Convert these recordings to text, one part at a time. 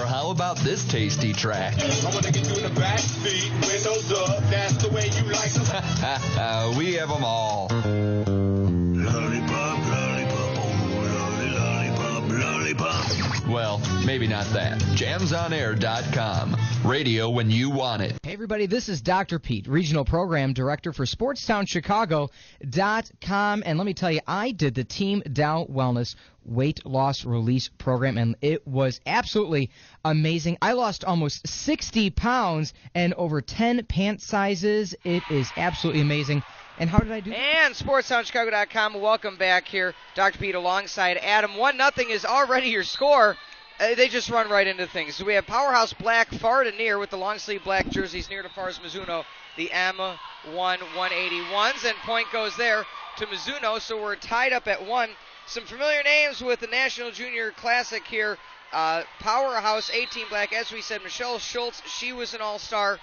Or how about this tasty track? I want to get you in the back seat, windows up, that's the way you like them. We have them all. Lollipop, lollipop, oh, lollipop, lollipop. Well, maybe not that. JamsOnAir.com. Radio when you want it. Hey, everybody, this is Dr. Pete, Regional Program Director for SportstownChicago.com. And let me tell you, I did the Team Dow Wellness Weight Loss Release Program, and it was absolutely amazing. I lost almost 60 pounds and over 10 pant sizes. It is absolutely amazing. And how did I do that? And SportsTownChicago.com, welcome back here. Dr. Pete alongside Adam. 1-0 is already your score. They just run right into things. So we have Powerhouse black far to near with the long sleeve black jerseys, near to far as Mizuno, the M1 181s. And point goes there to Mizuno, so we're tied up at 1. Some familiar names with the National Junior Classic here. Powerhouse 18 black, as we said, Michelle Schultz, she was an all-star.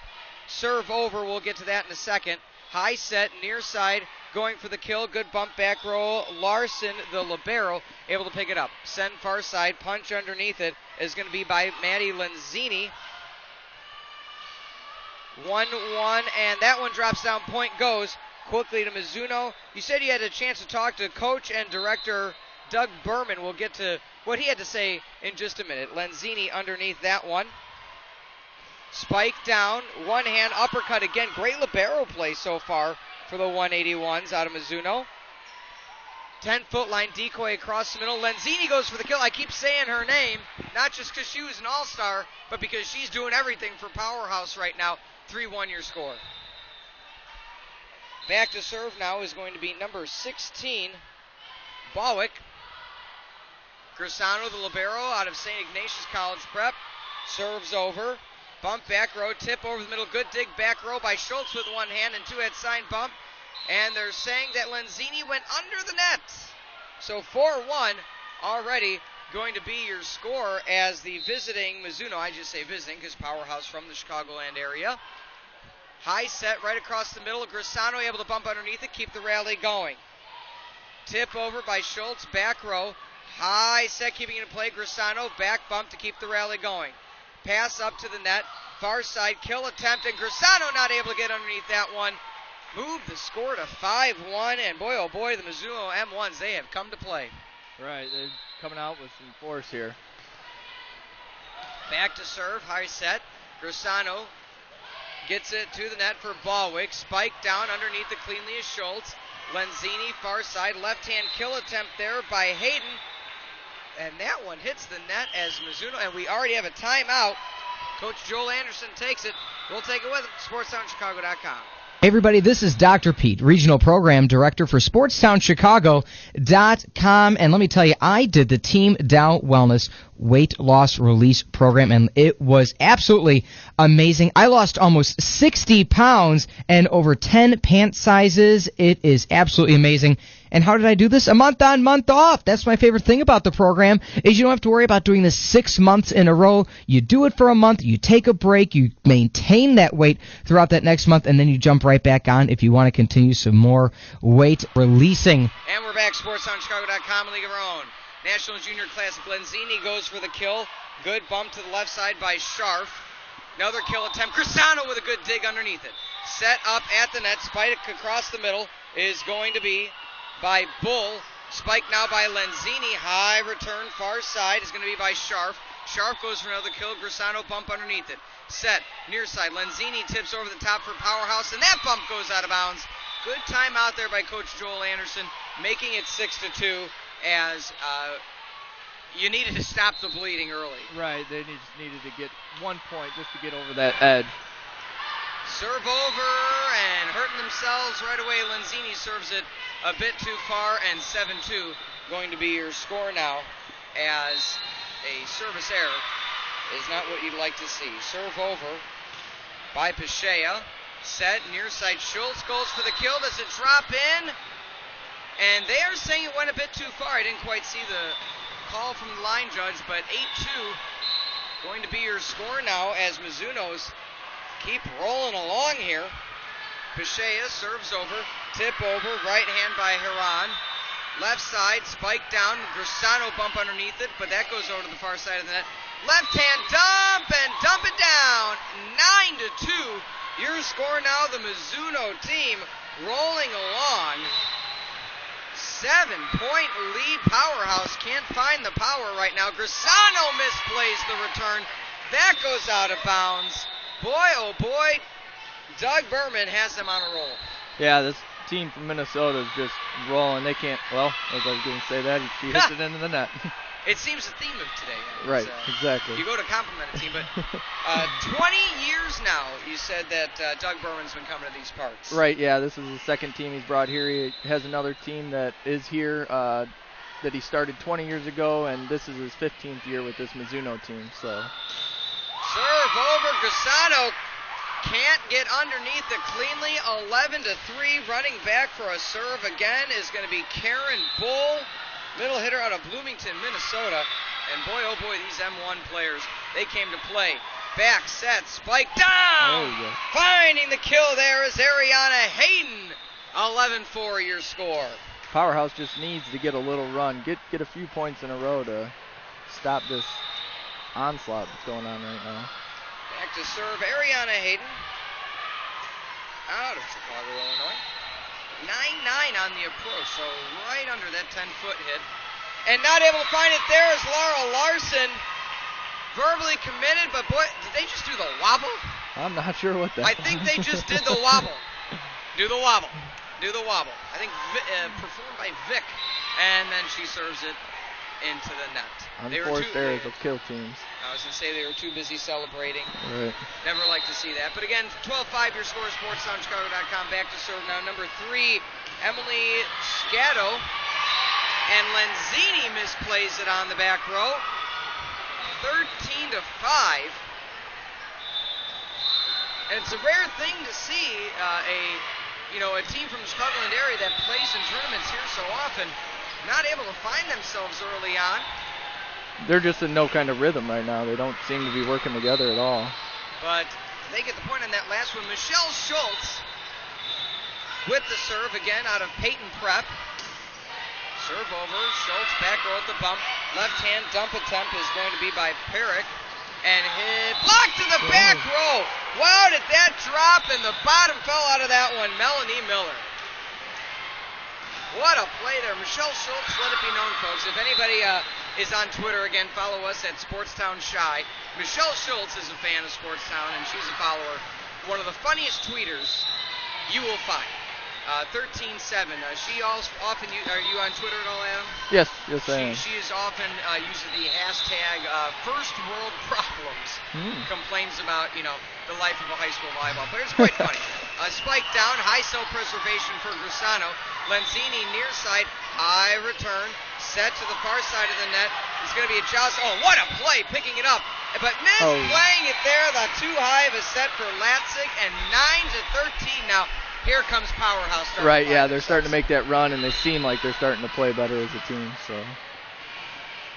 Serve over, we'll get to that in a second. High set, near side, going for the kill. Good bump back row. Larson, the libero, able to pick it up. Send far side, punch underneath it is going to be by Maddie Lenzini. 1-1, and that one drops down. Point goes quickly to Mizuno. You said you had a chance to talk to Coach and Director Doug Berman. We'll get to what he had to say in just a minute. Lenzini underneath that one. Spike down, one hand uppercut again. Great libero play so far for the 181s out of Mizuno. 10-foot line decoy across the middle. Lenzini goes for the kill. I keep saying her name, not just because she was an all-star, but because she's doing everything for Powerhouse right now. 3-1 your score. Back to serve now is going to be number 16, Bawick. Grisano, the libero out of St. Ignatius College Prep, serves over. Bump back row, tip over the middle, good dig back row by Schultz with one hand and two-head sign bump. And they're saying that Lenzini went under the net. So 4-1 already going to be your score as the visiting Mizuno, I just say visiting because Powerhouse from the Chicagoland area. High set right across the middle. Grisano able to bump underneath it, keep the rally going. Tip over by Schultz, back row. High set, keeping it in play. Grisano, back bump to keep the rally going. Pass up to the net, far side, kill attempt, and Grisano not able to get underneath that one. Move the score to 5-1, and boy, oh boy, the Mizuno M1s, they have come to play. Right, they're coming out with some force here. Back to serve, high set. Grisano gets it to the net for Bawick. Spike down underneath the cleanly is Schultz. Lenzini, far side, left-hand kill attempt there by Hayden. And that one hits the net as Mizuno, and we already have a timeout. Coach Joel Anderson takes it. We'll take it with him. SportsTownChicago.com. Hey, everybody, this is Dr. Pete, Regional Program Director for SportstownChicago.com. And let me tell you, I did the Team Dow Wellness Weight Loss Release Program, and it was absolutely amazing. I lost almost 60 pounds and over 10 pant sizes. It is absolutely amazing. And how did I do this? A month on, month off. That's my favorite thing about the program is you don't have to worry about doing this 6 months in a row. You do it for a month, you take a break, you maintain that weight throughout that next month, and then you jump right back on if you want to continue some more weight releasing. And we're back, SportsTownChicago.com, League of Our Own. National Junior Classic. Lenzini goes for the kill. Good bump to the left side by Scharf. Another kill attempt. Grisano with a good dig underneath it. Set up at the net. Spike across the middle is going to be by Bull. Spike now by Lenzini. High return far side is going to be by Scharf. Scharf goes for another kill. Grisano bump underneath it. Set near side. Lenzini tips over the top for Powerhouse, and that bump goes out of bounds. Good time out there by Coach Joel Anderson, making it 6-2 as you needed to stop the bleeding early. Right, they just needed to get 1 point just to get over that edge. Serve over and hurting themselves right away. Lenzini serves it a bit too far, and 7-2 going to be your score now as a service error is not what you'd like to see. Serve over by Pichea. Set near side. Schultz goes for the kill. Does it drop in? And they are saying it went a bit too far. I didn't quite see the call from the line judge, but 8-2 going to be your score now as Mizuno's keep rolling along here. Pichea serves over, tip over, right hand by Heron. Left side, spike down, Grisano bump underneath it, but that goes over to the far side of the net. Left hand 2. Your score now, the Mizuno team rolling along. 7-point lead. Powerhouse can't find the power right now. Grisano misplays the return. That goes out of bounds. Boy, oh boy, Doug Berman has them on a roll. Yeah, this team from Minnesota is just rolling. They can't, well, as I was going to say that, she hits it into the net. It seems the theme of today. Right, exactly. You go to compliment a team, but 20 years now, you said that Doug Berman's been coming to these parts. Right, yeah, this is the second team he's brought here. He has another team that is here that he started 20 years ago, and this is his 15th year with this Mizuno team. So serve over. Grisano can't get underneath it cleanly. 11-3. Running back for a serve again is going to be Karen Bull. Middle hitter out of Bloomington, Minnesota. And boy, oh boy, these M1 players, they came to play. Back, set, spike, down! Finding the kill there is Ariana Hayden. 11-4 your score. Powerhouse just needs to get a little run, get a few points in a row to stop this onslaught that's going on right now. Back to serve, Ariana Hayden. Out of Chicago, Illinois. 9-9 on the approach, so right under that 10-foot hit. And not able to find it there is Laura Larson. Verbally committed, but boy, did they just do the wobble? I'm not sure what that I think they just did the wobble. Do the wobble. Do the wobble. I think performed by Vic. And then she serves it into the net. Unforced errors will kill teams. I was going to say they were too busy celebrating. Right. Never like to see that. But again, 12-5 your score, SportsTownChicago.com. Back to serve now. Number 3, Emily Scatto. And Lenzini misplays it on the back row. 13-5. And it's a rare thing to see a team from the Chicagoland area that plays in tournaments here so often not able to find themselves early on. They're just in no kind of rhythm right now. They don't seem to be working together at all. But they get the point on that last one. Michelle Schultz with the serve again out of Peyton Prep. Serve over. Schultz back row at the bump. Left hand dump attempt is going to be by Perrick. And hit. Blocked to the back row. Wow, did that drop? And the bottom fell out of that one. Melanie Miller. What a play there. Michelle Schultz, let it be known, folks. If anybody is on Twitter, again, follow us at Sportstown Shy. Michelle Schultz is a fan of Sportstown, and she's a follower. One of the funniest tweeters you will find. 13-7. She also often, are you on Twitter at all, Adam? Yes, I am. She is often using the hashtag First World Problems. Complains about, the life of a high school volleyball player. It's quite funny. Spike down, high self-preservation for Grisano. Lenzini near side, high return, set to the far side of the net. It's going to be a joust. Oh, what a play, picking it up. But misplaying it there, the too high of a set for Latzig, and 9-13 now. Here comes Powerhouse. Right, yeah, they're starting to make that run, and they seem like they're starting to play better as a team. So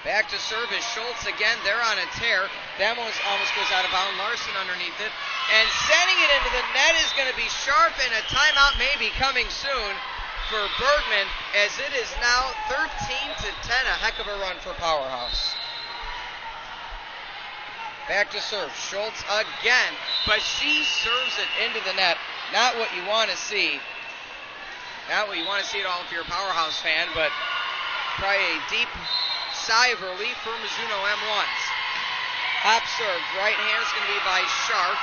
back to service, Schultz again. They're on a tear. That one almost goes out of bounds. Larson underneath it, and sending it into the net is going to be sharp, and a timeout may be coming soon for Bergman, as it is now 13-10. A heck of a run for Powerhouse. Back to serve, Schultz again, but she serves it into the net. Not what you want to see. Not what you want to see at all if you're a Powerhouse fan, but probably a deep sigh of relief for Mizuno M1s. Hop serve, right hand is going to be by Sharp.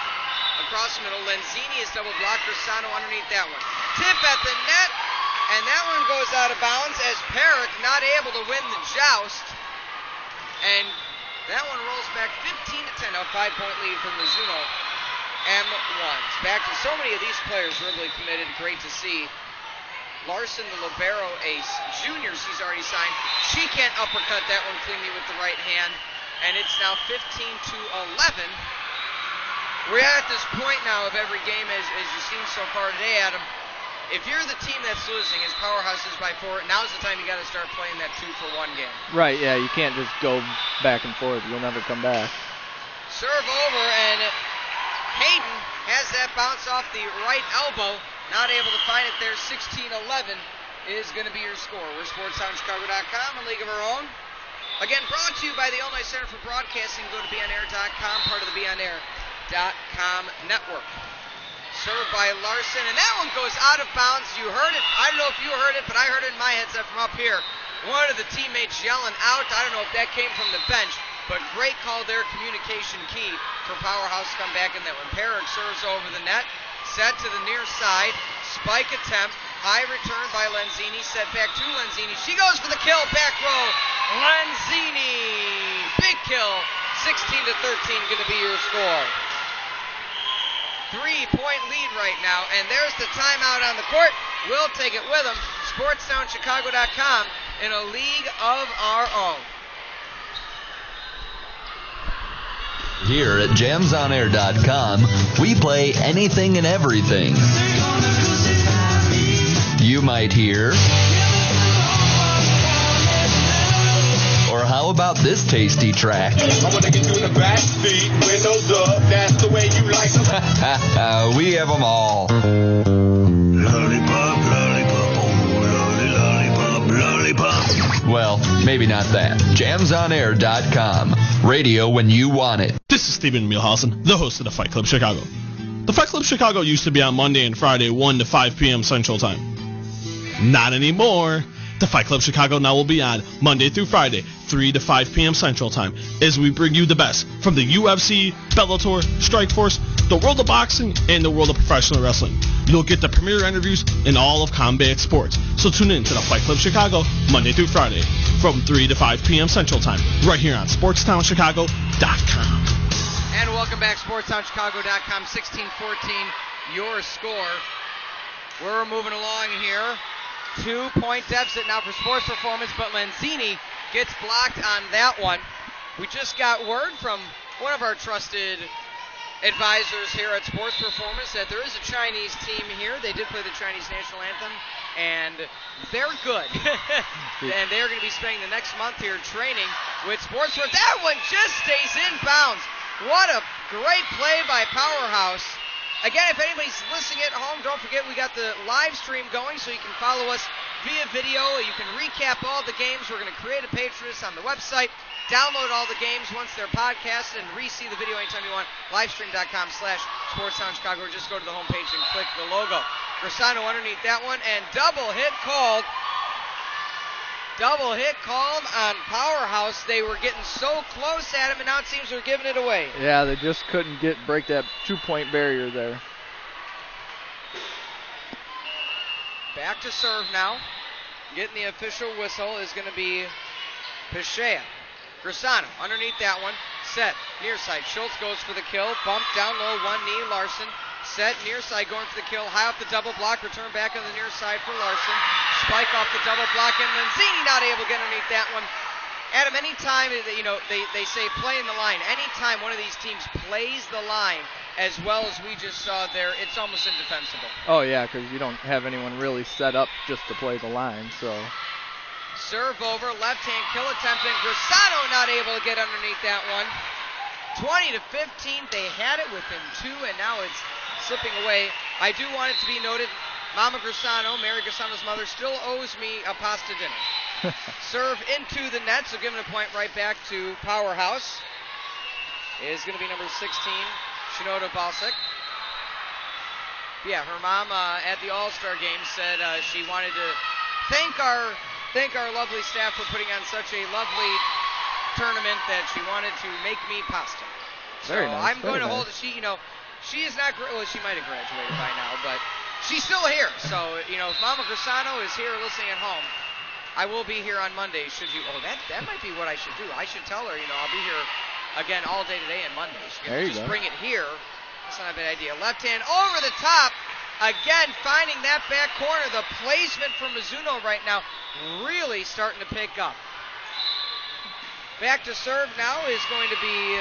Across the middle, Lenzini is double blocked. Grisano underneath that one. Tip at the net, and that one goes out of bounds as Perrick not able to win the joust. And that one rolls back 15-10. A 5-point lead for Mizuno M1s. Back to so many of these players really committed. Great to see. Larson, the libero ace. Juniors he's already signed. She can't uppercut that one cleanly with the right hand. And it's now 15-11. We're at this point now of every game, as you've seen so far today, Adam. If you're the team that's losing, as Powerhouse is by 4, now's the time you got to start playing that 2-for-1 game. Right, yeah, you can't just go back and forth. You'll never come back. Serve over, and Hayden has that bounce off the right elbow. Not able to find it there. 16-11 is going to be your score. We're SportsTownChicago.com, a league of our own. Again, brought to you by the Illinois Center for Broadcasting. Go to BeOnAir.com, part of the Be On Air SportsTownChicago.com network. Served by Larson, and that one goes out of bounds. You heard it. I don't know if you heard it, but I heard it in my headset from up here. One of the teammates yelling out. I don't know if that came from the bench, but great call there, communication key for Powerhouse to come back in that one. Perrick serves over the net, set to the near side, spike attempt, high return by Lenzini, set back to Lenzini. She goes for the kill, back row. Lenzini, big kill, 16-13, going to be your score. 3-point lead right now, and there's the timeout on the court. We'll take it with them. SportsTownChicago.com in a league of our own. Here at JamsOnAir.com, we play anything and everything. You might hear, or how about this tasty track? I want to get you in the back seat, windows up, that's the way you like them. We have them all. Lollipop, lollipop, oh, lollipop, lollipop. Well, maybe not that. JamsOnAir.com. Radio when you want it. This is Steven Mielhausen, the host of the Fight Club Chicago. The Fight Club Chicago used to be on Monday and Friday, 1 to 5 p.m. Central Time. Not anymore. The Fight Club Chicago now will be on Monday through Friday, 3 to 5 p.m. Central Time, as we bring you the best from the UFC, Bellator, Strikeforce, the world of boxing, and the world of professional wrestling. You'll get the premier interviews in all of combat sports. So tune in to the Fight Club Chicago Monday through Friday from 3 to 5 p.m. Central Time, right here on SportsTownChicago.com. And welcome back, SportsTownChicago.com, 16-14, your score. We're moving along here. 2-point deficit now for Sports Performance, but Lenzini gets blocked on that one. We just got word from one of our trusted advisors here at Sports Performance that there is a Chinese team here. They did play the Chinese national anthem, and they're good. And they're going to be spending the next month here training with Sports Performance. That one just stays in bounds. What a great play by Powerhouse. Again, if anybody's listening at home, don't forget we got the live stream going, so you can follow us via video. You can recap all the games. We're going to create a page for this on the website. Download all the games once they're podcasted and re-see the video anytime you want. Livestream.com/SportsTownChicago, or just go to the homepage and click the logo. Grisano underneath that one, and double hit called. Double hit called on Powerhouse. They were getting so close at him, and now it seems they're giving it away. Yeah, they just couldn't break that 2-point barrier there. Back to serve now. Getting the official whistle is going to be Pichea. Grisano underneath that one. Set. Near side. Schultz goes for the kill. Bump down low. One knee. Larson. Set. Near side going for the kill. High off the double block. Return back on the near side for Larson. Spike off the double block. And Lenzini not able to get underneath that one. Adam, anytime, they say play in the line. Anytime one of these teams plays the line as well as we just saw there, it's almost indefensible. Oh, yeah, because you don't have anyone really set up just to play the line, so. Serve over, left hand kill attempt, and Grisano not able to get underneath that one. 20-15, they had it within 2, and now it's slipping away. I do want it to be noted, Mama Grisano, Mary Grisano's mother, still owes me a pasta dinner. Serve into the net, so giving a point right back to Powerhouse. Is going to be number 16, Shinoda Balsic. Yeah, her mom at the All-Star game said she wanted to thank our lovely staff for putting on such a lovely tournament that she wanted to make me pasta. Very so nice, I'm going to nice. hold it. She is not, well, she might have graduated by now, but she's still here. So, if Mama Grisano is here listening at home, I will be here on Monday. That might be what I should do. I should tell her, I'll be here again all day today and Monday. She can just bring it here. That's not a bad idea. Left hand over the top. Again, finding that back corner. The placement for Mizuno right now really starting to pick up. Back to serve now is going to be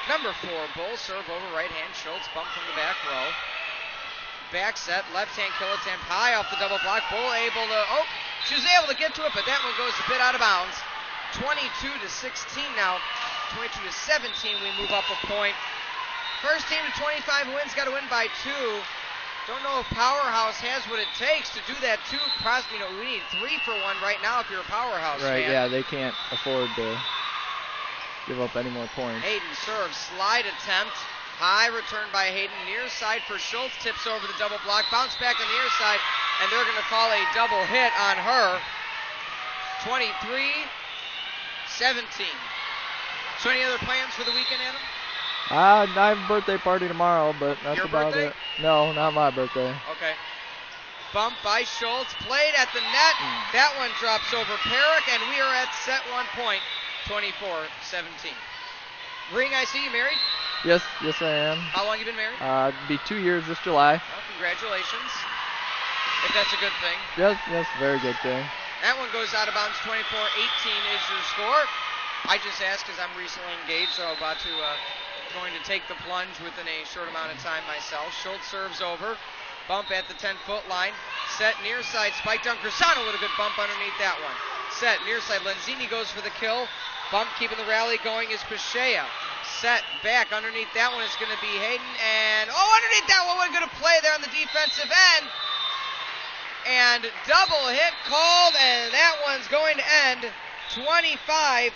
number 4, Bull. Serve over right hand. Schultz bump from the back row. Back set. Left hand kill attempt. High off the double block. Bull able to, she was able to get to it, but that one goes a bit out of bounds. 22-16 now. 22-17, we move up a point. First team to 25 wins, got to win by 2. Don't know if Powerhouse has what it takes to do that too. We need 3 for 1 right now if you're a Powerhouse right, fan. yeah, they can't afford to give up any more points. Hayden serves, slide attempt. High return by Hayden, near side for Schultz, tips over the double block, bounce back on the near side, and they're going to call a double hit on her. 23-17. So any other plans for the weekend, Adam? I have a birthday party tomorrow, but that's Your about birthday? it. No, not my birthday. Okay. Bump by Schultz, played at the net. That one drops over Perrick, and we are at set 1 point, 24-17. Ring, I see you married? Yes, I am. How long you been married? It'll be 2 years this July. Well, congratulations. If that's a good thing. Yes, very good thing. That one goes out of bounds. 24-18 is your score. I just asked because I'm recently engaged, so I'm about to going to take the plunge within a short amount of time myself. Schultz serves over. Bump at the 10-foot line. Set near side. Spike down. Grisano with a good bump underneath that one. Set near side. Lenzini goes for the kill. Bump keeping the rally going is Pichea. Set back underneath that one is going to be Hayden. And underneath that one, we're going to play there on the defensive end. And double hit called, and that one's going to end 25-18.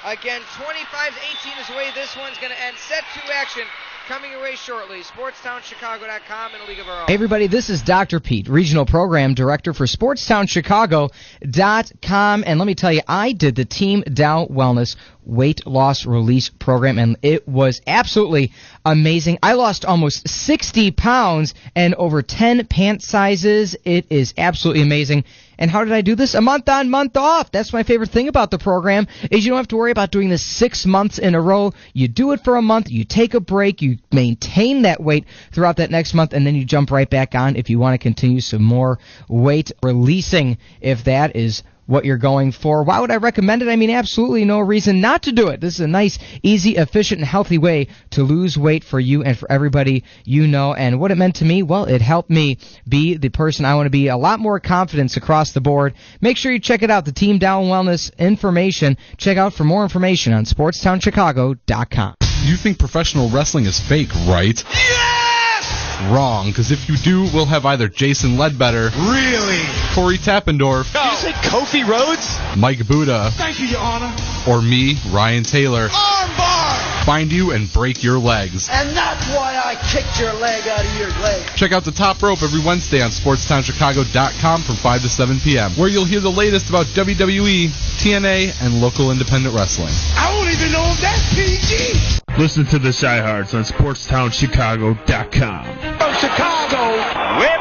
Again, 25-18 is the way this one's going to end. Set 2 action coming your way shortly. SportsTownChicago.com and a league of our own. Hey everybody, this is Dr. Pete, Regional Program Director for SportsTownChicago.com. And let me tell you, I did the Team Dow Wellness weight loss release program, and it was absolutely amazing. I lost almost 60 pounds and over 10 pant sizes. It is absolutely amazing. And how did I do this? A month on, month off. That's my favorite thing about the program, is you don't have to worry about doing this 6 months in a row. You do it for a month, you take a break, you maintain that weight throughout that next month, and then you jump right back on if you want to continue some more weight releasing, if that is what you're going for. Why would I recommend it? I mean, absolutely no reason not to do it. This is a nice, easy, efficient, and healthy way to lose weight for you and for everybody you know. And what it meant to me, well, it helped me be the person I want to be. A lot more confidence across the board. Make sure you check it out, the Team Dow Wellness information. Check out for more information on SportsTownChicago.com. You think professional wrestling is fake, right? Yes! Wrong, because if you do, we'll have either Jason Ledbetter, Really? Corey Tappendorf, Did you say Kofi Rhodes? Mike Buddha, Thank you, Your Honor. or me, Ryan Taylor, Armbar! find you and break your legs. And that's why I kicked your leg out of your leg. Check out the Top Rope every Wednesday on SportsTownChicago.com from 5 to 7 p.m., where you'll hear the latest about WWE, TNA, and local independent wrestling. I don't even know if that's PG. Listen to the Chi-Hearts on SportsTownChicago.com. From Chicago. Way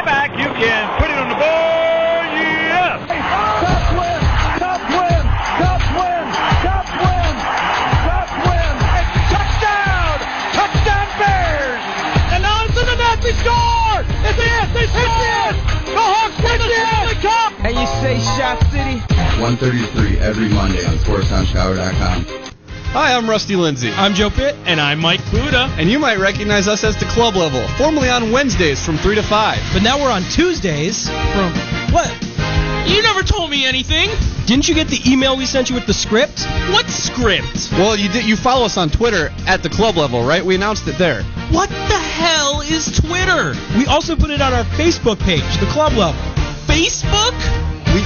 back, you can put it on the board, yeah! Top win, top win, top win, top win, top win. Touchdown Bears. And now it's in the net, they score. It's in. The Hawks win the cup. And you say Shot City? 1:33 every Monday on SportsTownChicago.com. Hi, I'm Rusty Lindsay. I'm Joe Pitt. And I'm Mike Buddha. And you might recognize us as the Club Level, formerly on Wednesdays from 3 to 5. But now we're on Tuesdays from... What? You never told me anything. Didn't you get the email we sent you with the script? What script? Well, you did. You follow us on Twitter at the Club Level, right? We announced it there. What the hell is Twitter? We also put it on our Facebook page, the Club Level. Facebook?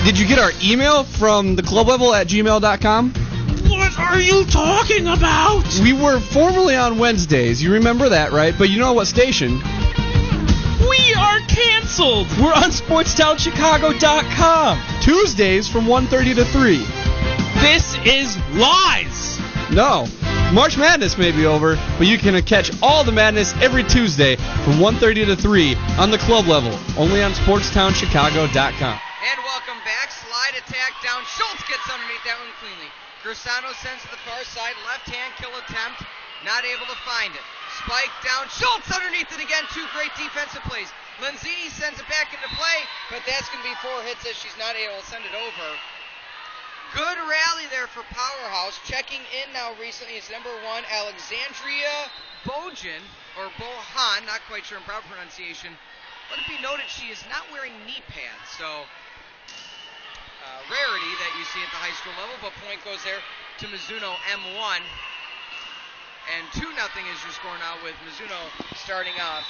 Did you get our email from the Club Level at gmail.com? What are you talking about? We were formerly on Wednesdays. You remember that, right? But you know what station? We are canceled. We're on SportsTownChicago.com. Tuesdays from 1:30 to 3. This is lies. No. March Madness may be over, but you can catch all the madness every Tuesday from 1:30 to 3 on the Club Level, only on SportsTownChicago.com. And welcome back. Slide attack down. Schultz gets underneath that one cleanly. Grisano sends to the far side. Left hand kill attempt. Not able to find it. Spike down. Schultz underneath it again. 2 great defensive plays. Lenzini sends it back into play, but that's going to be 4 hits as she's not able to send it over. Good rally there for Powerhouse. Checking in now recently is number 1, Alexandria Bojan, or Bohan, not quite sure in proper pronunciation. Let it be noted she is not wearing knee pads, so rarity that you see at the high school level, but point goes there to Mizuno M1. And 2-0 is your score now, with Mizuno starting off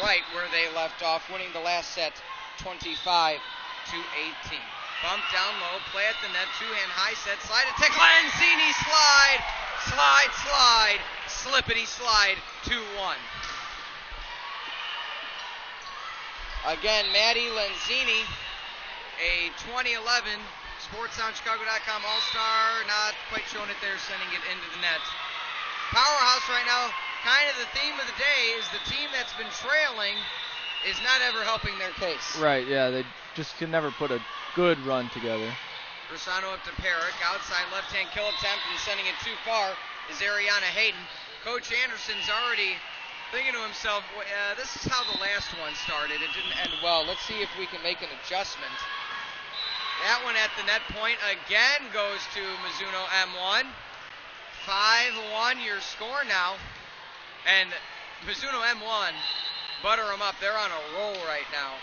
right where they left off, winning the last set 25-18. Bump down low, play at the net, 2-hand high set, slide attack, Lenzini slide, Slide, slippity slide, 2-1. Again, Maddie Lenzini, a 2011 SportsTownChicago.com All-Star, not quite showing it there, sending it into the net. Powerhouse right now, kind of the theme of the day is the team that's been trailing is not ever helping their case. Right, yeah, they just can never put a good run together. Grisano up to Perrick, outside left-hand kill attempt, and sending it too far is Ariana Hayden. Coach Anderson's already thinking to himself, this is how the last one started. It didn't end well. Let's see if we can make an adjustment. That one at the net point again goes to Mizuno M1. 5-1 your score now. And Mizuno M1, butter them up. They're on a roll right now.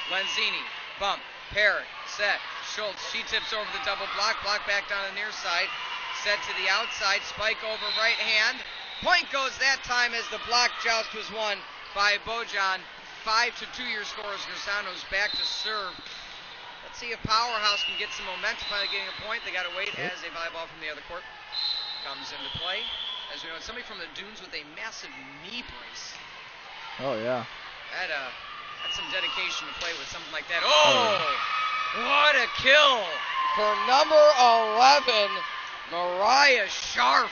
Lenzini, bump, Perrick, set, Schultz. She tips over the double block back down the near side. Set to the outside, spike over right hand. Point goes that time as the block joust was won by Bojan. 5-2 your score as Grisano's back to serve. Let's see if Powerhouse can get some momentum, finally getting a point. They got to wait as a volleyball from the other court comes into play. As we know, it's somebody from the Dunes with a massive knee brace. Oh, yeah. That's some dedication to play with something like that. Oh, what a kill for number 11, Mariah Scharf.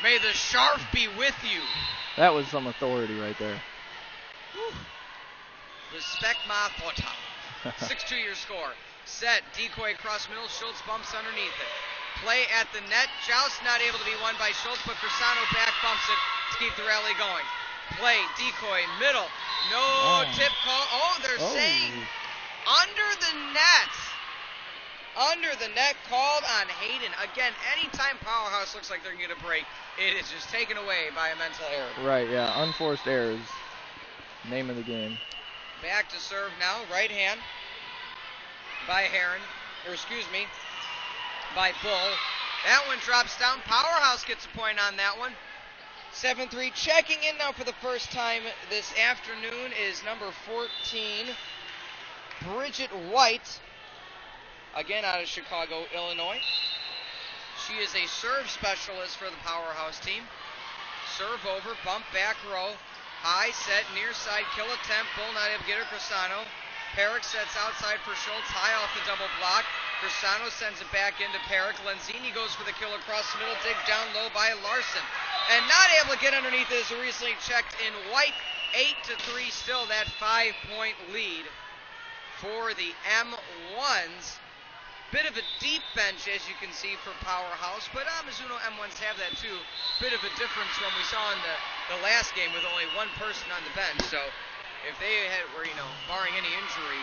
May the Scharf be with you. That was some authority right there. Whew. Respect my photo. 6-2 your score. Set, decoy across middle, Schultz bumps underneath it. Play at the net, Joust not able to be won by Schultz, but Grisano back bumps it to keep the rally going. Play, decoy, middle, no tip call. Oh, they're saying under the net. Under the net called on Hayden. Again, anytime Powerhouse looks like they're going to get a break, it is just taken away by a mental error. Right, yeah, unforced errors. Name of the game. Back to serve now, right hand by by Bull. That one drops down. Powerhouse gets a point on that one. 7-3. Checking in now for the first time this afternoon is number 14, Bridget White. Again, out of Chicago, Illinois. She is a serve specialist for the Powerhouse team. Serve over, bump back row. High set, near side, kill attempt. Bull not able to get her. Grisano. Perrick sets outside for Schultz. High off the double block. Grisano sends it back into Perrick. Lenzini goes for the kill across the middle. Dig down low by Larson. And not able to get underneath it as recently checked in White. 8-3, still that 5-point lead for the M1s. Bit of a deep bench, as you can see, for Powerhouse, but Mizuno M1s have that too. Bit of a difference from we saw in the last game with only one person on the bench. So if they were, barring any injury,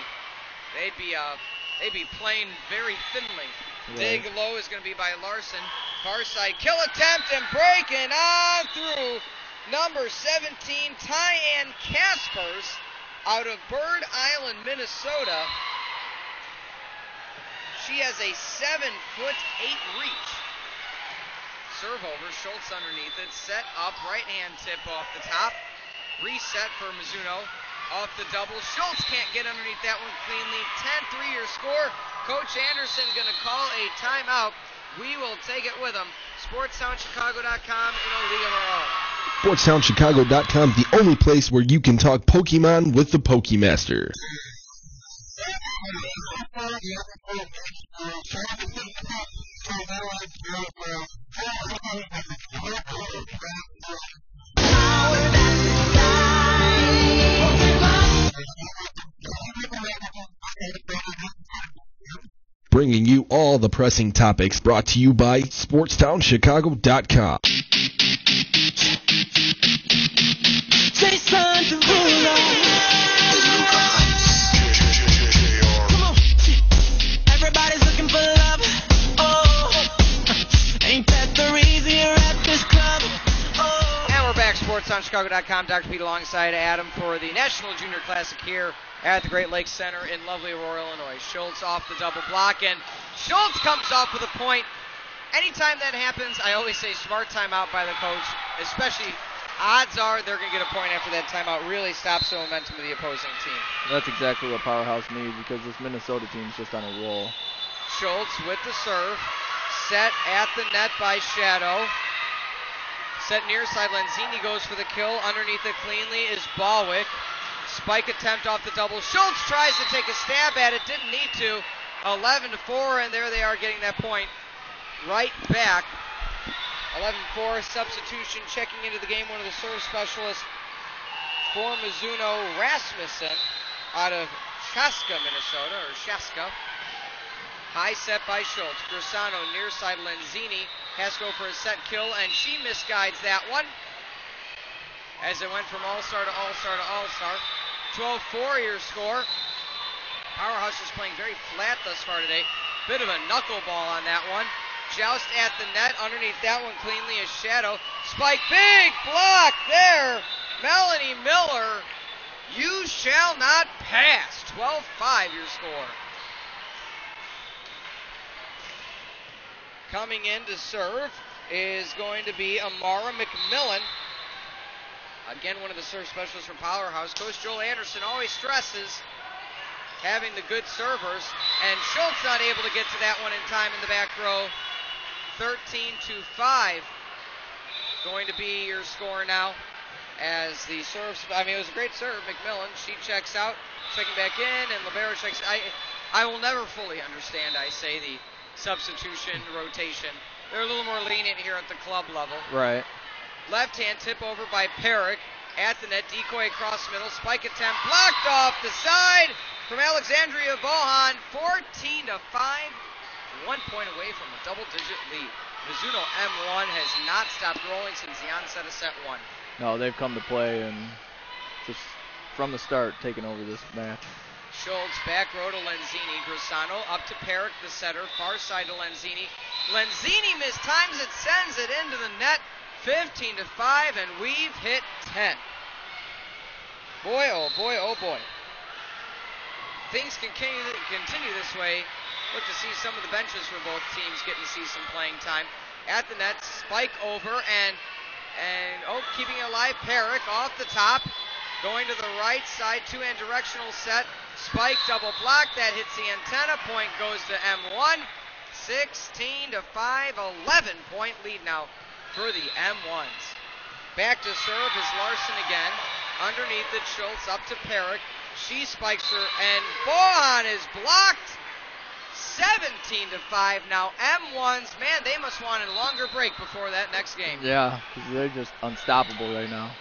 they'd be playing very thinly. Right. Dig low is going to be by Larson. Far side kill attempt and breaking on through number 17, Tyann Kaspers, out of Bird Island, Minnesota. She has a 7'8" reach. Serve over, Schultz underneath it. Set up, right hand tip off the top. Reset for Mizuno. Off the double. Schultz can't get underneath that one cleanly. 10-3 your score. Coach Anderson going to call a timeout. We will take it with him. SportsTownChicago.com in a league of our own. SportsTownChicago.com, the only place where you can talk Pokemon with the Pokemaster. Bringing you all the pressing topics, brought to you by SportsTownChicago.com. Everybody's looking for love. Oh, ain't that the reason you're at this club? Oh. And we're back, SportsTownChicago.com. Dr. Pete alongside Adam for the National Junior Classic here at the Great Lakes Center in lovely Aurora, Illinois. Schultz off the double block, and Schultz comes off with a point. Anytime that happens, I always say smart timeout by the coach, especially odds are they're going to get a point after that timeout. Really stops the momentum of the opposing team. That's exactly what Powerhouse needs because this Minnesota team's just on a roll. Schultz with the serve. Set at the net by Shadow. Set near side, Lenzini goes for the kill. Underneath it cleanly is Balwick. Spike attempt off the double. Schultz tries to take a stab at it, didn't need to. 11-4, and there they are getting that point right back. 11-4, substitution checking into the game. One of the serve specialists for Mizuno, Rasmussen, out of Chaska, Minnesota, or Chaska. High set by Schultz. Grisano near side, Lenzini has to go for a set kill, and she misguides that one as it went from all-star to all-star to all-star. 12-4 your score. Powerhouse is playing very flat thus far today. Bit of a knuckleball on that one. Joust at the net. Underneath that one cleanly is Shadow. Spike, big block there. Melanie Miller, you shall not pass. 12-5 your score. Coming in to serve is going to be Amara McMillan. Again, one of the serve specialists from Powerhouse. Coach Joel Anderson always stresses having the good servers, and Schultz not able to get to that one in time in the back row. 13-5 going to be your score now as the serves. I mean, it was a great serve. McMillan, she checks out, checking back in, and Libero checks. I will never fully understand, I say, the substitution rotation. They're a little more lenient here at the club level. Right. Left hand tip over by Perrick at the net. Decoy across middle. Spike attempt blocked off the side from Alexandria Bohan. 14-5. 1 point away from a double-digit lead. Mizuno M1 has not stopped rolling since the onset of set one. No, they've come to play and just from the start taken over this match. Schultz back row to Lenzini. Grisano up to Perrick, the setter. Far side to Lenzini. Lenzini mistimes it, sends it into the net. 15-5, and we've hit 10. Boy, oh boy, oh boy. Things can continue this way. Look to see some of the benches for both teams getting to see some playing time. At the net, spike over, and keeping it alive, Perrick off the top. Going to the right side, two-hand directional set. Spike double block, that hits the antenna. Point goes to M1. 16-5, 11-point lead now for the M1s. Back to serve is Larson again. Underneath it, Schultz up to Perrick. She spikes her, and Bohan is blocked. 17-5 now. M1s, man, they must want a longer break before that next game. Yeah, because they're just unstoppable right now.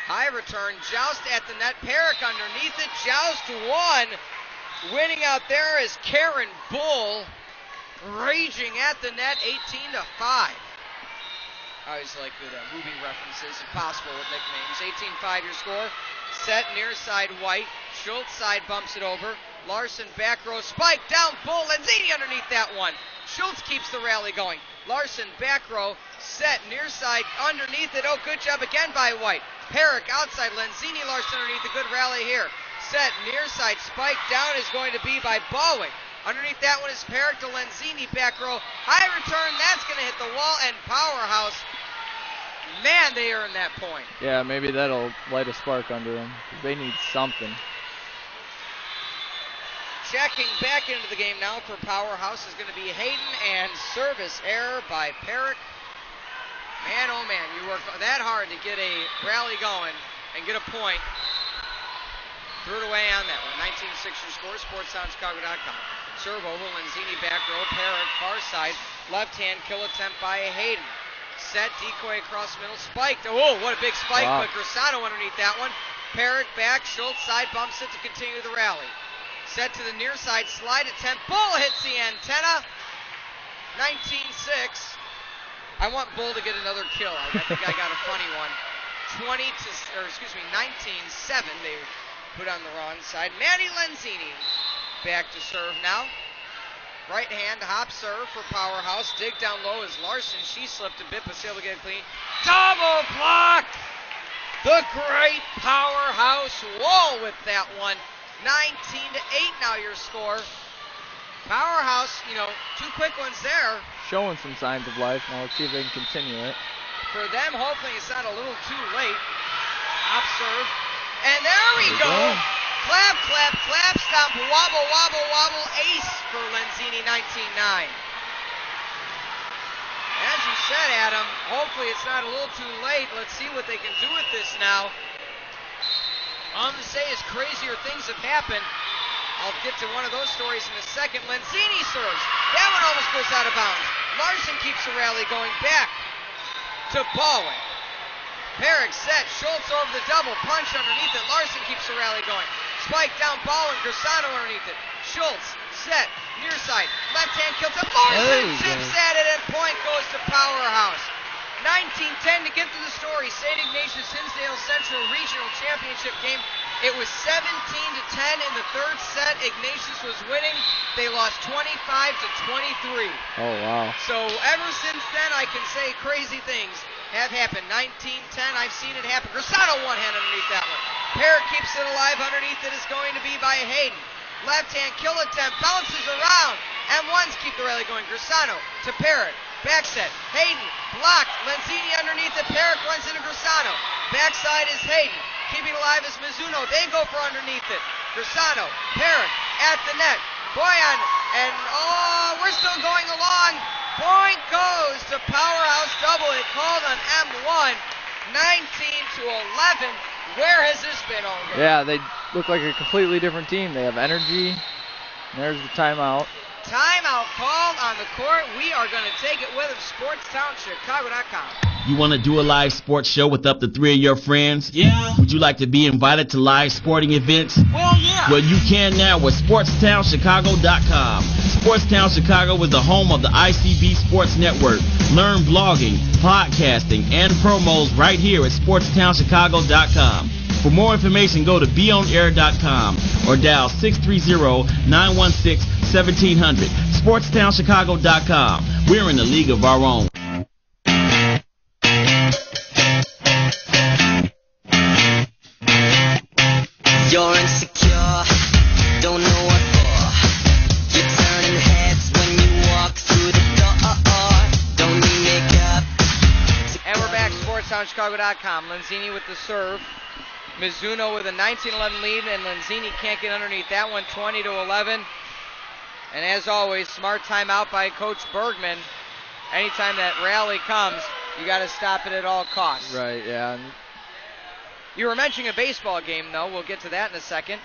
High return, Joust at the net. Perrick underneath it. Joust won. Winning out there is Karen Bull. Raging at the net, 18-5. I always like good movie references, if possible, with nicknames. 18-5 your score. Set near side White. Schultz side bumps it over. Larson back row spike down. Bull. Lenzini underneath that one. Schultz keeps the rally going. Larson back row. Set near side underneath it. Oh, good job again by White. Perrick outside. Lenzini. Larson underneath. A good rally here. Set near side spike down is going to be by Balwick. Underneath that one is Perrick to Lenzini, back row. High return, that's going to hit the wall, and Powerhouse, man, they earned that point. Yeah, maybe that'll light a spark under them. They need something. Checking back into the game now for Powerhouse is going to be Hayden, and service error by Perrick. Man, oh man, you worked that hard to get a rally going and get a point. Threw it away on that one. 19-6 your score, SportsTownChicago.com. Serve over, Lenzini back row, Perrick far side, left hand kill attempt by Hayden. Set, decoy across middle, spiked. Oh, what a big spike, wow. But Grisano underneath that one. Perrick back, Schultz side bumps it to continue the rally. Set to the near side, slide attempt, Bull hits the antenna. 19-6. I want Bull to get another kill. I think I got a funny one. 19-7. They put on the wrong side. Manny Lenzini back to serve now. Right hand hop serve for Powerhouse. Dig down low is Larson. She slipped a bit, but still able to get it clean. Double block! The great Powerhouse wall with that one. 19-8 now your score. Powerhouse, two quick ones there. Showing some signs of life. Now let's see if they can continue it. For them, hopefully it's not a little too late. Hop serve. And there we go. Clap, clap, clap, stomp, wobble, wobble, wobble, ace for Lenzini, 19-9. As you set at him. Hopefully it's not a little too late. Let's see what they can do with this now. All I'm to say is crazier things have happened. I'll get to one of those stories in a second. Lenzini serves. That one almost goes out of bounds. Larson keeps the rally going back to Ballwin. Perrick set. Schultz over the double. Punch underneath it. Larson keeps the rally going. Spike down Ballwin. Grisano underneath it. Schultz set. Near side. Left hand kill to Larson. Chips at it and point goes to Powerhouse. 19-10 to get to the story. St. Ignatius Hinsdale Central Regional Championship game. It was 17-10 in the third set. Ignatius was winning. They lost 25-23. Oh, wow. So ever since then, I can say crazy things have happened. 19-10, I've seen it happen. Grisano one hand underneath that one. Perrick keeps it alive. Underneath it is going to be by Hayden. Left hand kill attempt. Bounces around. M1s keep the rally going. Grisano to Perrick. Back set. Hayden blocked. Lenzini underneath it. Perrick runs into Grisano. Backside is Hayden. Keeping alive is Mizuno. They go for underneath it. Grisano. Perrick at the net. Boyan. And we're still going along. Point goes to Powerhouse double. It called on M1. 19-11. Where has this been all day? Yeah, they look like a completely different team. They have energy. There's the timeout. Timeout called on the court. We are going to take it with them. SportsTownChicago.com. You want to do a live sports show with up to 3 of your friends? Yeah. Would you like to be invited to live sporting events? Well, yeah. Well, you can now with SportsTownChicago.com. Sportstown Chicago is the home of the ICB Sports Network. Learn blogging, podcasting, and promos right here at SportsTownChicago.com. For more information, go to beonair.com or dial 630-916-1700. SportsTownChicago.com. We're in a league of our own. You're insecure, don't know what for. You're turning heads when you walk through the door. Don't need makeup. And we're back, SportsTownChicago.com. Lenzini with the serve. Mizuno with a 19-11 lead, and Lenzini can't get underneath that one, 20-11. And as always, smart timeout by Coach Bergman. Anytime that rally comes, you got to stop it at all costs. Right, yeah. You were mentioning a baseball game, though. We'll get to that in a second.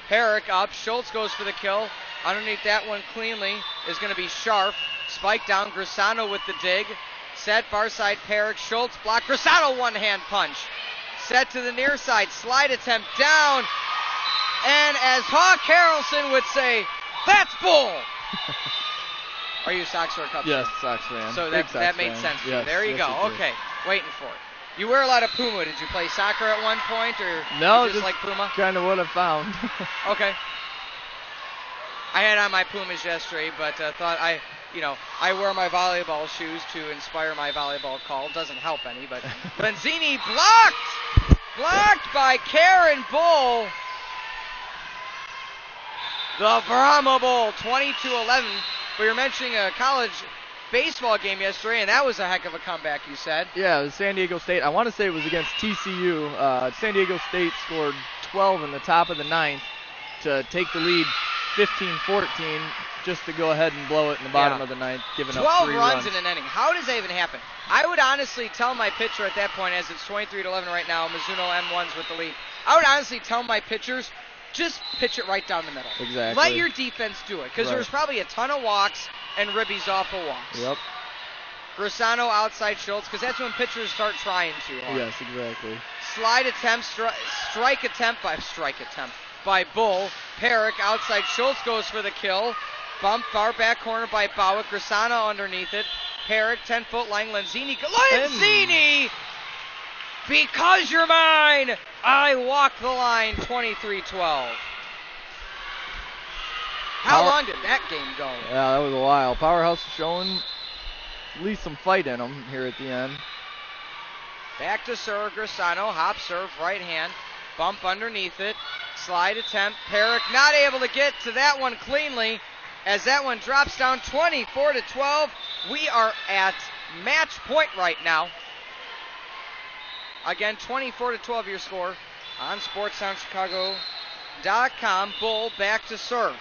Perrick up. Schultz goes for the kill. Underneath that one cleanly is going to be Sharp. Spike down. Grisano with the dig. Set far side. Perrick. Schultz block. Grisano one-hand punch. Set to the near side. Slide attempt down. And as Hawk Harrelson would say, that's bull. Are you a Sox or a Cubs? Yes, Sox fan. So that made sense to you. There you go. Okay, waiting for it. You wear a lot of Puma. Did you play soccer at one point, or no? Just like Puma? Kind of what I found. Okay. I had on my Pumas yesterday, but thought I wear my volleyball shoes to inspire my volleyball call. Doesn't help any, but Lenzini blocked by Karen Bull. The Brahma Bowl, 22-11. We were mentioning a college baseball game yesterday, and that was a heck of a comeback, you said. Yeah, it was San Diego State. I want to say it was against TCU. San Diego State scored 12 in the top of the ninth to take the lead 15-14 just to go ahead and blow it in the bottom of the ninth, giving up 3 runs in an inning. How does that even happen? I would honestly tell my pitcher at that point, as it's 23-11 right now, Mizuno M1's with the lead. I would honestly tell my pitchers, just pitch it right down the middle. Exactly. Let your defense do it, because there was probably a ton of walks and ribbies off of walks. Yep. Grisano outside Schultz, because that's when pitchers start trying too hard. Yes, exactly. Slide attempt, strike attempt by Bull. Perrick outside Schultz goes for the kill. Bump far back corner by Bowick. Grisano underneath it. Perrick 10-foot line. Lenzini. Because you're mine, I walk the line. 23-12. How long did that game go? Yeah, that was a while. Powerhouse showing at least some fight in them here at the end. Back to serve. Grisano. Hop serve. Right hand. Bump underneath it. Slide attempt. Perrick not able to get to that one cleanly as that one drops down 24-12. We are at match point right now. Again, 24-12 your score on SportsTownChicago.com. Bull back to serve.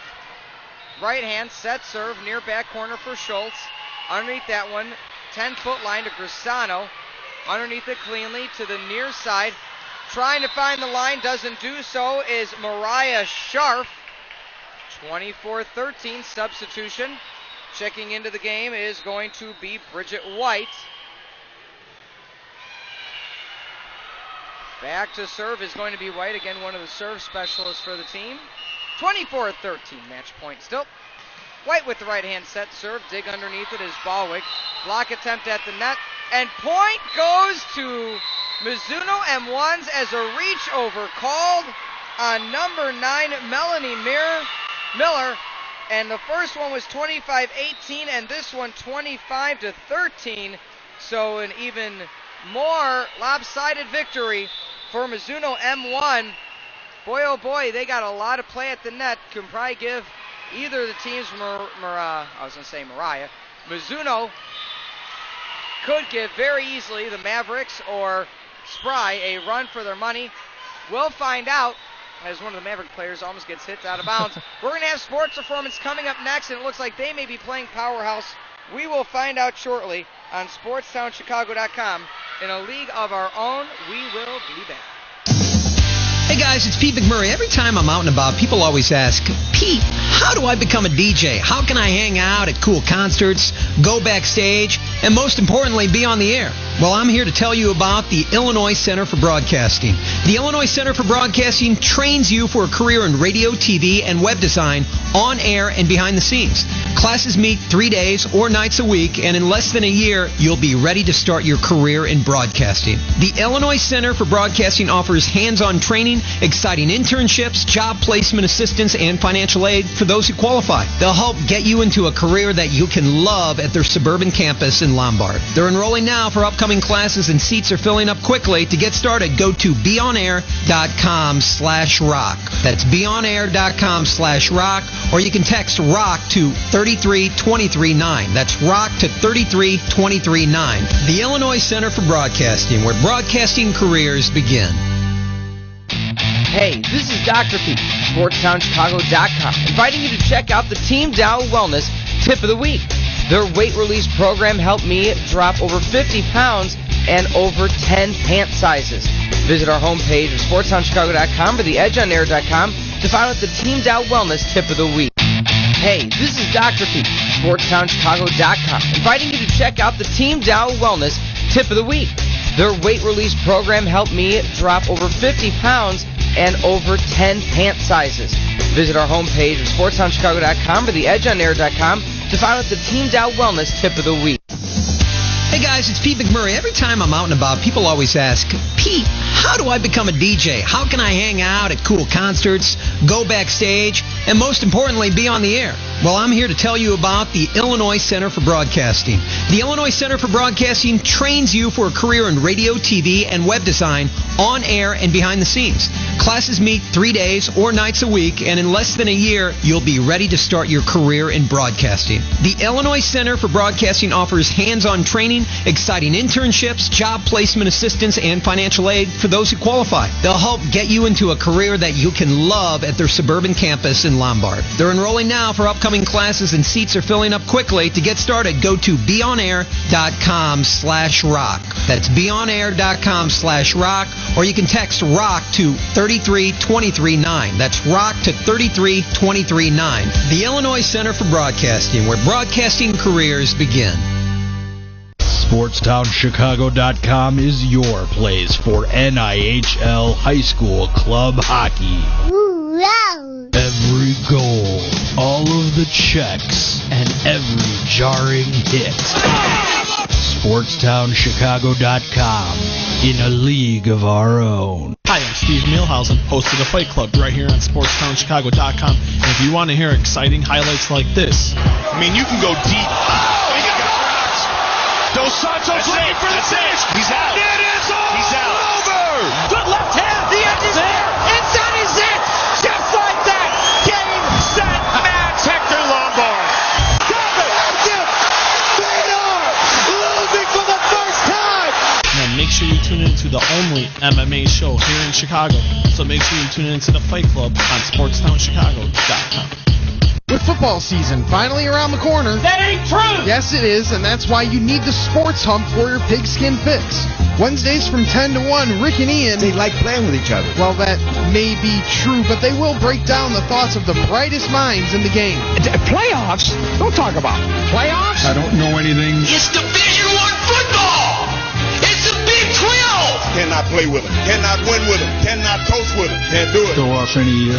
Right hand set serve near back corner for Schultz. Underneath that one, 10-foot line to Grisano. Underneath it cleanly to the near side. Trying to find the line, doesn't do so, is Mariah Scharf. 24-13 substitution. Checking into the game is going to be Bridget White. Back to serve is going to be White, again one of the serve specialists for the team. 24-13 match point still. White with the right hand set serve, dig underneath it is Balwick. Block attempt at the net, and point goes to Mizuno M1s as a reach over called on number 9, Melanie Miller. And the first one was 25-18, and this one 25-13. So an even more lopsided victory for Mizuno M1. Boy, oh boy, they got a lot of play at the net. Can probably give either of the teams, Mariah. Mizuno could give very easily the Mavericks or Spry a run for their money. We'll find out as one of the Maverick players almost gets hit out of bounds. We're going to have sports performance coming up next, and it looks like they may be playing Powerhouse. We will find out shortly on SportsTownChicago.com. In a league of our own, we will be back. Hey guys, it's Pete McMurray. Every time I'm out and about, people always ask, Pete, how do I become a DJ? How can I hang out at cool concerts, go backstage, and most importantly, be on the air? Well, I'm here to tell you about the Illinois Center for Broadcasting. The Illinois Center for Broadcasting trains you for a career in radio, TV, and web design, on air and behind the scenes. Classes meet 3 days or nights a week, and in less than a year, you'll be ready to start your career in broadcasting. The Illinois Center for Broadcasting offers hands-on training, exciting internships, job placement assistance, and financial aid for those who qualify. They'll help get you into a career that you can love at their suburban campus in Lombard. They're enrolling now for upcoming classes, and seats are filling up quickly. To get started, go to beonair.com/rock. That's beonair.com/rock, or you can text ROCK to 33239. That's ROCK to 33239. The Illinois Center for Broadcasting, where broadcasting careers begin. Hey, this is Dr. Pete, SportsTownChicago.com, inviting you to check out the Team Dow Wellness Tip of the Week. Their weight release program helped me drop over 50 pounds and over 10 pant sizes. Visit our homepage at SportsTownChicago.com or theedgeonair.com to find out the Team Dow Wellness Tip of the Week. Hey, this is Dr. Pete, SportsTownChicago.com, inviting you to check out the Team Dow Wellness Tip of the Week. Their weight release program helped me drop over 50 pounds and over 10 pant sizes. Visit our homepage at SportsTownChicago.com or theedgeonair.com to find out the Team Dow Wellness Tip of the Week. Hey guys, it's Pete McMurray. Every time I'm out and about, people always ask, Pete, how do I become a DJ? How can I hang out at cool concerts, go backstage, and most importantly, be on the air? Well, I'm here to tell you about the Illinois Center for Broadcasting. The Illinois Center for Broadcasting trains you for a career in radio, TV, and web design, on air and behind the scenes. Classes meet 3 days or nights a week, and in less than a year, you'll be ready to start your career in broadcasting. The Illinois Center for Broadcasting offers hands-on training, exciting internships, job placement assistance, and financial aid for those who qualify. They'll help get you into a career that you can love at their suburban campus in Lombard. They're enrolling now for upcoming classes, and seats are filling up quickly. To get started, go to beonair.com/rock. That's beonair.com/rock, or you can text ROCK to 33239. That's ROCK to 33239. The Illinois Center for Broadcasting, where broadcasting careers begin. SportsTownChicago.com is your place for NIHL high school club hockey. Every goal, all of the checks, and every jarring hit. SportsTownChicago.com, in a league of our own. Hi, I'm Steve Mielhausen, host of the Fight Club, right here on SportsTownChicago.com. And if you want to hear exciting highlights like this, I mean, you can go deep. Oh, he got rocked. Dos Santos looking for the finish. He's out. It is all He's out. over. Good left hand. The edge is there. Inside is it. Just like that. Game, set, match. Hector Lombard. Losing for the first time. now make sure you tune in to the only MMA show here in Chicago. So make sure you tune in to the Fight Club on SportsTownChicago.com. With football season finally around the corner. That ain't true! Yes, it is, and that's why you need the Sports Hump for your pigskin fix. Wednesdays from 10 to 1, Rick and Ian. They like playing with each other. Well, that may be true, but they will break down the thoughts of the brightest minds in the game. Playoffs? Don't talk about playoffs. I don't know anything. It's Division I football! It's the Big 12! Cannot play with them. Cannot win with them. Cannot coach with them. Can't do it. Throw off any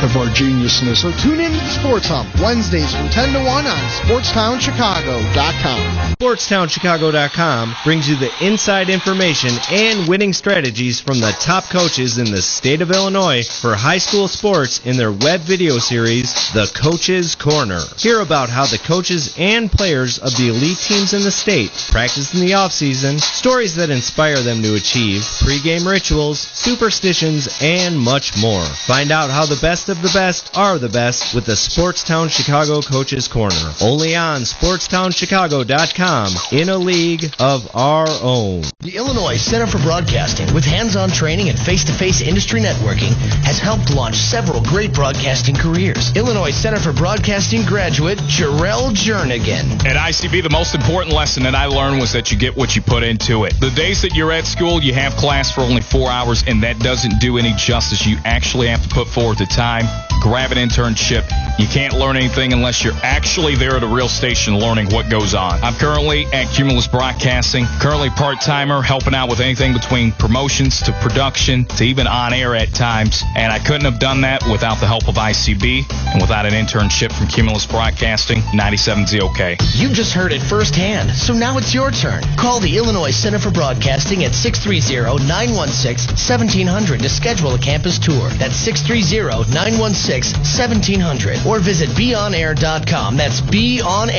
of our geniusness. So tune in to the Sports Hump, Wednesdays from 10 to 1 on SportsTownChicago.com. SportsTownChicago.com brings you the inside information and winning strategies from the top coaches in the state of Illinois for high school sports in their web video series, The Coach's Corner. Hear about how the coaches and players of the elite teams in the state practice in the offseason, stories that inspire them to achieve, pregame rituals, superstitions, and much more. Find out how the best of the best are the best with the Sportstown Chicago Coach's Corner. Only on SportstownChicago.com, in a league of our own. The Illinois Center for Broadcasting, with hands-on training and face-to-face industry networking, has helped launch several great broadcasting careers. Illinois Center for Broadcasting graduate Jarrell Jernigan. At ICB, the most important lesson that I learned was that you get what you put into it. The days that you're at school, you have class for only 4 hours, and that doesn't do any justice. You actually have to put forward the time, grab an internship. You can't learn anything unless you're actually there at a real station learning what goes on. I'm currently at Cumulus Broadcasting, currently part-timer, helping out with anything between promotions to production to even on air at times. And I couldn't have done that without the help of ICB and without an internship from Cumulus Broadcasting, 97 ZOK. You just heard it firsthand, so now it's your turn. Call the Illinois Center for Broadcasting at 630-916-1700 to schedule a campus tour. That's 630-916-1700. Or visit beonair.com. That's beonair.com.